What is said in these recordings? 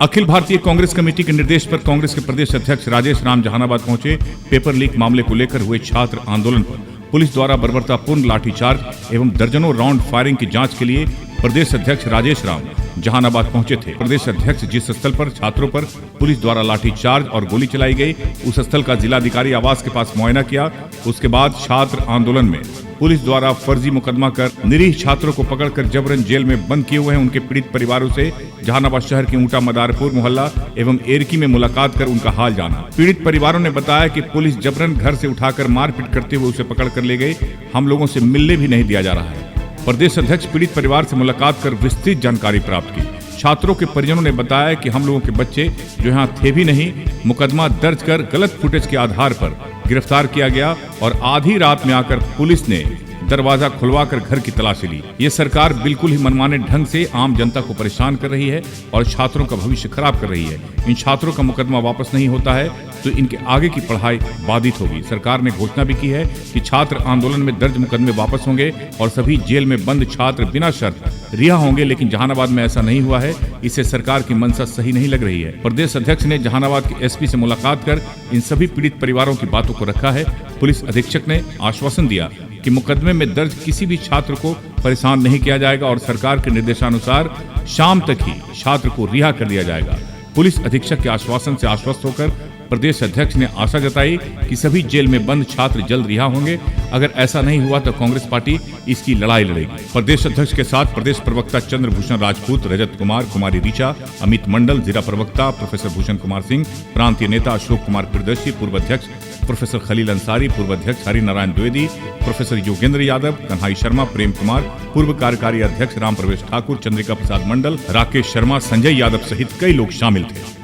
Akhil Bharatiya Congress committee के निर्देश पर कांग्रेस के प्रदेश अध्यक्ष राजेश राम जहानाबाद पहुंचे। पेपर लीक मामले को लेकर हुए छात्र आंदोलन पर पुलिस द्वारा बर्बरतापूर्ण लाठीचार्ज एवं दर्जनों राउंड फायरिंग की जांच के लिए प्रदेश अध्यक्ष राजेश राम जहानाबाद पहुंचे थे। प्रदेश अध्यक्ष जिस स्थल पर छात्रों पर पुलिस द्वारा लाठीचार्ज और गोली चलाई गई, उस स्थल का जिलाधिकारी आवास के पास मुआयना किया। उसके बाद छात्र आंदोलन में पुलिस द्वारा फर्जी मुकदमा कर निरीह छात्रों को पकड़कर जबरन जेल में बंद किए हुए हैं उनके पीड़ित परिवारों से जहानाबाद शहर के ऊंटा मदारपुर मोहल्ला एवं एरकी में मुलाकात कर उनका हाल जाना। पीड़ित परिवारों ने बताया कि पुलिस जबरन घर से उठाकर मारपीट करते हुए उसे पकड़ कर ले गई। हम लोगों से मिलने भी नहीं दिया जा रहा है। प्रदेश अध्यक्ष पीड़ित परिवार से मुलाकात कर विस्तृत जानकारी प्राप्त की। छात्रों के परिजनों ने बताया कि हम लोगों के बच्चे जो यहाँ थे भी नहीं, मुकदमा दर्ज कर गलत फुटेज के आधार पर गिरफ्तार किया गया और आधी रात में आकर पुलिस ने दरवाजा खुलवाकर घर की तलाशी ली। ये सरकार बिल्कुल ही मनमाने ढंग से आम जनता को परेशान कर रही है और छात्रों का भविष्य खराब कर रही है। इन छात्रों का मुकदमा वापस नहीं होता है तो इनके आगे की पढ़ाई बाधित होगी। सरकार ने घोषणा भी की है कि छात्र आंदोलन में दर्ज मुकदमे वापस होंगे और सभी जेल में बंद छात्र बिना शर्त रिहा होंगे, लेकिन जहानाबाद में ऐसा नहीं हुआ है। इससे सरकार की मंशा सही नहीं लग रही है। प्रदेश अध्यक्ष ने जहानाबाद के एसपी से मुलाकात कर इन सभी पीड़ित परिवारों की बातों को रखा है। पुलिस अधीक्षक ने आश्वासन दिया कि मुकदमे में दर्ज किसी भी छात्र को परेशान नहीं किया जाएगा और सरकार के निर्देशानुसार शाम तक ही छात्र को रिहा कर दिया जाएगा। पुलिस अधीक्षक के आश्वासन से आश्वस्त होकर प्रदेश अध्यक्ष ने आशा जताई कि सभी जेल में बंद छात्र जल्द रिहा होंगे। अगर ऐसा नहीं हुआ तो कांग्रेस पार्टी इसकी लड़ाई लड़ेगी। प्रदेश अध्यक्ष के साथ प्रदेश प्रवक्ता चंद्रभूषण राजपूत, रजत कुमार, कुमारी ऋचा, अमित मंडल, जिला प्रवक्ता प्रोफेसर भूषण कुमार सिंह, प्रांतीय नेता अशोक कुमार प्रियदर्शी, पूर्व अध्यक्ष प्रोफेसर खलील अंसारी, पूर्व अध्यक्ष हरिनारायण द्विवेदी, प्रोफेसर योगेंद्र यादव, कन्हाई शर्मा, प्रेम कुमार, पूर्व कार्यकारी अध्यक्ष राम प्रवेश ठाकुर, चंद्रिका प्रसाद मंडल, राकेश शर्मा, संजय यादव सहित कई लोग शामिल थे।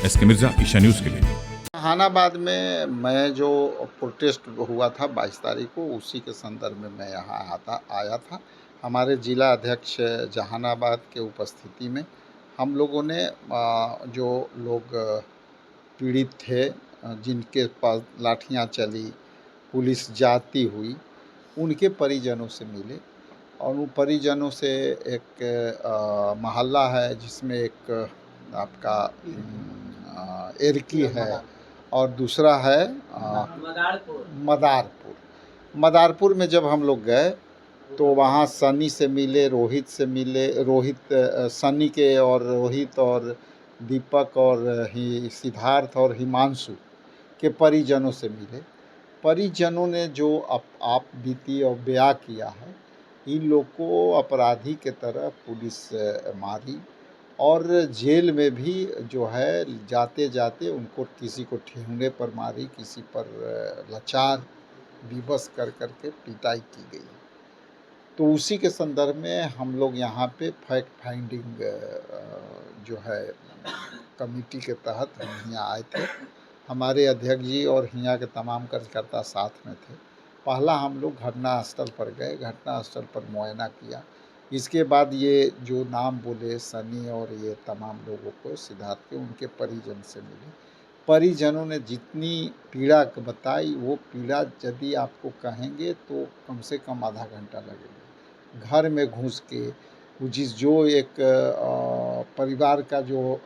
एसके मिर्जा, ईशा न्यूज के लिए। जहानाबाद में मैं जो प्रोटेस्ट हुआ था 22 तारीख को, उसी के संदर्भ में मैं यहाँ आया था। हमारे जिला अध्यक्ष जहानाबाद के उपस्थिति में हम लोगों ने जो लोग पीड़ित थे, जिनके पास लाठियाँ चली, पुलिस जाती हुई, उनके परिजनों से मिले और उन परिजनों से एक मोहल्ला है जिसमें एक आपका एरकी है और दूसरा है मदारपुर में जब हम लोग गए तो वहाँ सनी से मिले, रोहित से मिले, सनी के और रोहित और दीपक और सिद्धार्थ और हिमांशु के परिजनों से मिले। परिजनों ने जो आप बीती और बयां किया है, इन लोग को अपराधी के तरह पुलिस मारी और जेल में भी जो है जाते जाते उनको किसी को ठेहुने पर मारी, किसी पर लाचार विवश कर के पिटाई की गई। तो उसी के संदर्भ में हम लोग यहाँ पे फैक्ट फाइंडिंग जो है कमेटी के तहत हम यहाँ आए थे। हमारे अध्यक्ष जी और यहाँ के तमाम कार्यकर्ता साथ में थे। पहला हम लोग घटनास्थल पर गए, घटनास्थल पर मुआयना किया। इसके बाद ये जो नाम बोले सनी और ये तमाम लोगों को सिद्धार्थ के, उनके परिजन से मिले। परिजनों ने जितनी पीड़ा बताई, वो पीड़ा यदि आपको कहेंगे तो कम से कम आधा घंटा लगेगा। घर में घुस के जो एक परिवार का जो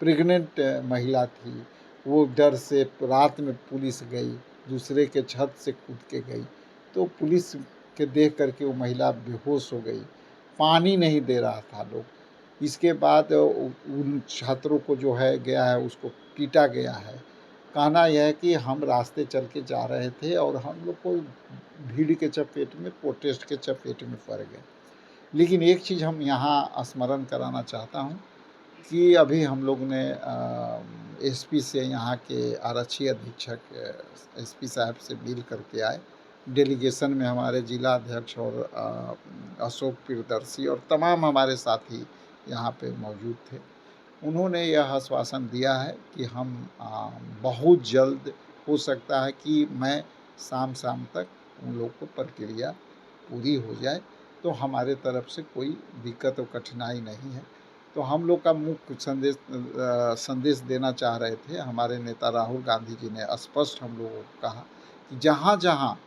प्रेग्नेंट महिला थी, वो डर से रात में पुलिस गई, दूसरे के छत से कूद के गई, तो पुलिस के देख करके वो महिला बेहोश हो गई। पानी नहीं दे रहा था लोग। इसके बाद उन छात्रों को जो है गया है उसको पीटा गया है। कहना यह है कि हम रास्ते चल के जा रहे थे और हम लोग को भीड़ के चपेट में, प्रोटेस्ट के चपेट में पड़ गए। लेकिन एक चीज़ हम यहाँ स्मरण कराना चाहता हूँ कि अभी हम लोग ने एसपी से, यहाँ के आरक्षी अधीक्षक एसपी साहब से मिल करके आए। डेलीगेशन में हमारे जिला अध्यक्ष और अशोक प्रियदर्शी और तमाम हमारे साथी यहाँ पे मौजूद थे। उन्होंने यह आश्वासन दिया है कि हम बहुत जल्द, हो सकता है कि मैं शाम तक उन लोग को प्रक्रिया पूरी हो जाए, तो हमारे तरफ से कोई दिक्कत और कठिनाई नहीं है। तो हम लोग का मुख्य संदेश देना चाह रहे थे। हमारे नेता राहुल गांधी जी ने स्पष्ट हम लोगों को कहा कि जहाँ जहाँ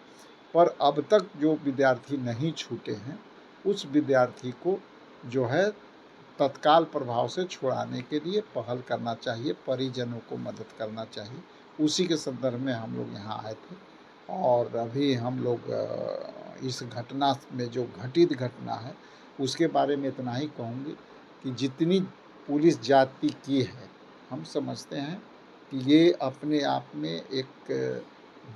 पर अब तक जो विद्यार्थी नहीं छूटे हैं, उस विद्यार्थी को जो है तत्काल प्रभाव से छुड़ाने के लिए पहल करना चाहिए, परिजनों को मदद करना चाहिए। उसी के संदर्भ में हम लोग यहाँ आए थे और अभी हम लोग इस घटना में जो घटित घटना है उसके बारे में इतना ही कहूँगी कि जितनी पुलिस जाति की है, हम समझते हैं कि ये अपने आप में एक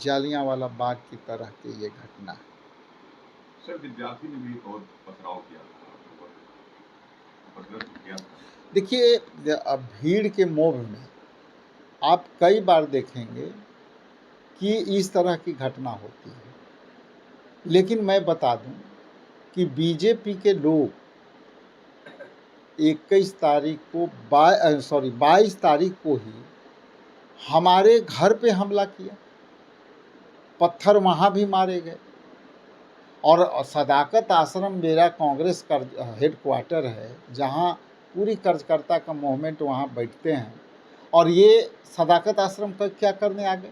जालियांवाला बाग की तरह की ये घटना है। सर, विद्यार्थी ने भी और पथराव किया था, उपद्रव किया था। देखिए, भीड़ के मोह में आप कई बार देखेंगे कि इस तरह की घटना होती है, लेकिन मैं बता दूं कि बीजेपी के लोग 22 तारीख को ही हमारे घर पे हमला किया, पत्थर वहाँ भी मारे गए। और सदाकत आश्रम मेरा कांग्रेस का हेडक्वार्टर है, जहाँ पूरी कार्यकर्ता का मूवमेंट वहाँ बैठते हैं, और ये सदाकत आश्रम का क्या करने आ गए।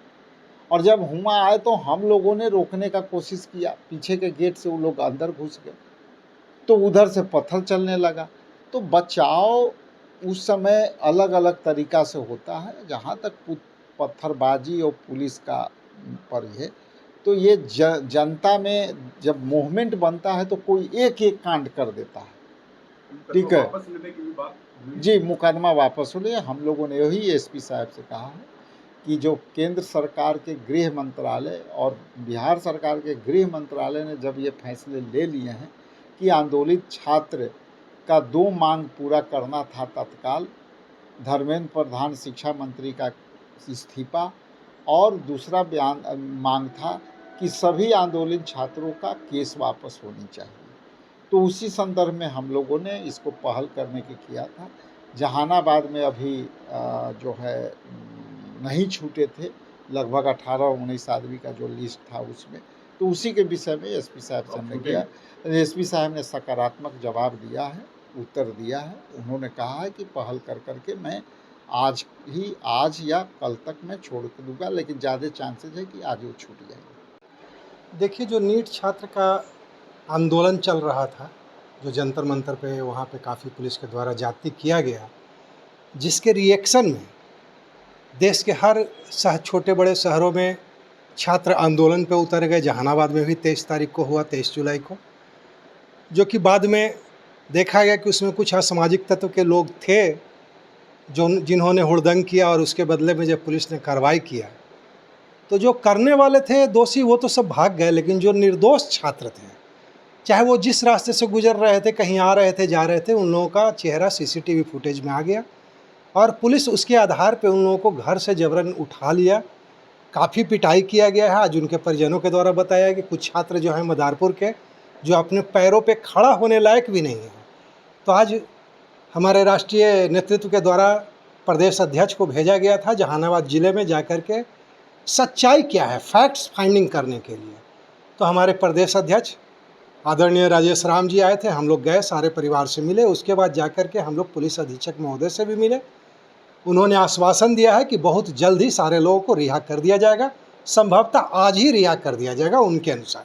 और जब हुआ आए तो हम लोगों ने रोकने का कोशिश किया, पीछे के गेट से वो लोग अंदर घुस गए, तो उधर से पत्थर चलने लगा। तो बचाव उस समय अलग अलग तरीक़ा से होता है। जहाँ तक पत्थरबाजी और पुलिस का पर है, तो ये जनता में जब मूवमेंट बनता है तो कोई एक एक कांड कर देता है, ठीक है। वापस लेने की भी बात जी, मुकदमा वापस ले। हम लोगों ने यही एसपी साहब से कहा है कि जो केंद्र सरकार के गृह मंत्रालय और बिहार सरकार के गृह मंत्रालय ने जब ये फैसले ले लिए हैं कि आंदोलित छात्र का 2 मांग पूरा करना था तत्काल, धर्मेंद्र प्रधान शिक्षा मंत्री का इस्तीफा, और दूसरा मांग था कि सभी आंदोलित छात्रों का केस वापस होनी चाहिए। तो उसी संदर्भ में हम लोगों ने इसको पहल करने की किया था। जहानाबाद में अभी जो है नहीं छूटे थे, लगभग 18-19 आदमी का जो लिस्ट था उसमें, तो उसी के विषय में एसपी साहब से हमने किया। एसपी साहब ने सकारात्मक जवाब दिया है, उत्तर दिया है। उन्होंने कहा है कि पहल कर करके मैं आज या कल तक मैं छोड़ दूंगा, लेकिन ज़्यादा चांसेस है कि आज वो छूट जाएगा। देखिए, जो नीट छात्र का आंदोलन चल रहा था, जो जंतर मंतर पे वहाँ पे काफ़ी पुलिस के द्वारा जाति किया गया, जिसके रिएक्शन में देश के हर छोटे बड़े शहरों में छात्र आंदोलन पे उतर गए। जहानाबाद में भी 23 तारीख को हुआ, 23 जुलाई को, जो कि बाद में देखा गया कि उसमें कुछ असामाजिक तत्व के लोग थे जिन्होंने हुड़दंग किया, और उसके बदले में जब पुलिस ने कार्रवाई किया तो जो करने वाले थे दोषी वो तो सब भाग गए, लेकिन जो निर्दोष छात्र थे, चाहे वो जिस रास्ते से गुजर रहे थे, कहीं आ रहे थे, जा रहे थे, उन लोगों का चेहरा सीसीटीवी फुटेज में आ गया, और पुलिस उसके आधार पे उन लोगों को घर से जबरन उठा लिया। काफ़ी पिटाई किया गया है। आज उनके परिजनों के द्वारा बताया कि कुछ छात्र जो हैं मदारपुर के, जो अपने पैरों पे खड़ा होने लायक भी नहीं है। तो आज हमारे राष्ट्रीय नेतृत्व के द्वारा प्रदेश अध्यक्ष को भेजा गया था जहानाबाद ज़िले में जाकर के सच्चाई क्या है, फैक्ट्स फाइंडिंग करने के लिए। तो हमारे प्रदेश अध्यक्ष आदरणीय राजेश राम जी आए थे, हम लोग गए, सारे परिवार से मिले। उसके बाद जाकर के हम लोग पुलिस अधीक्षक महोदय से भी मिले। उन्होंने आश्वासन दिया है कि बहुत जल्द ही सारे लोगों को रिहा कर दिया जाएगा, संभवतः आज ही रिहा कर दिया जाएगा उनके अनुसार।